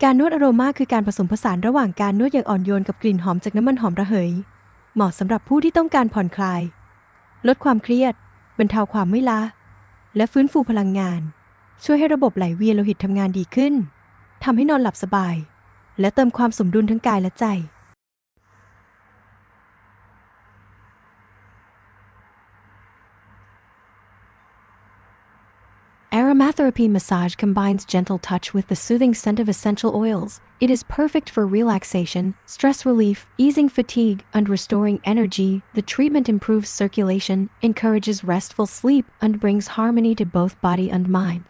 การนวดอโรมาคือการผสมผสานระหว่างการนวดอย่างอ่อนโยนกับกลิ่นหอมจากน้ำมันหอมระเหยเหมาะสำหรับผู้ที่ต้องการผ่อนคลายลดความเครียดบรรเทาความเมื่อยล้าและฟื้นฟูพลังงานช่วยให้ระบบไหลเวียนโลหิตทำงานดีขึ้นทำให้นอนหลับสบายและเติมความสมดุลทั้งกายและใจ Aromatherapy massage combines gentle touch with the soothing scent of essential oils. It is perfect for relaxation, stress relief, easing fatigue, and restoring energy. The treatment improves circulation, encourages restful sleep, and brings harmony to both body and mind.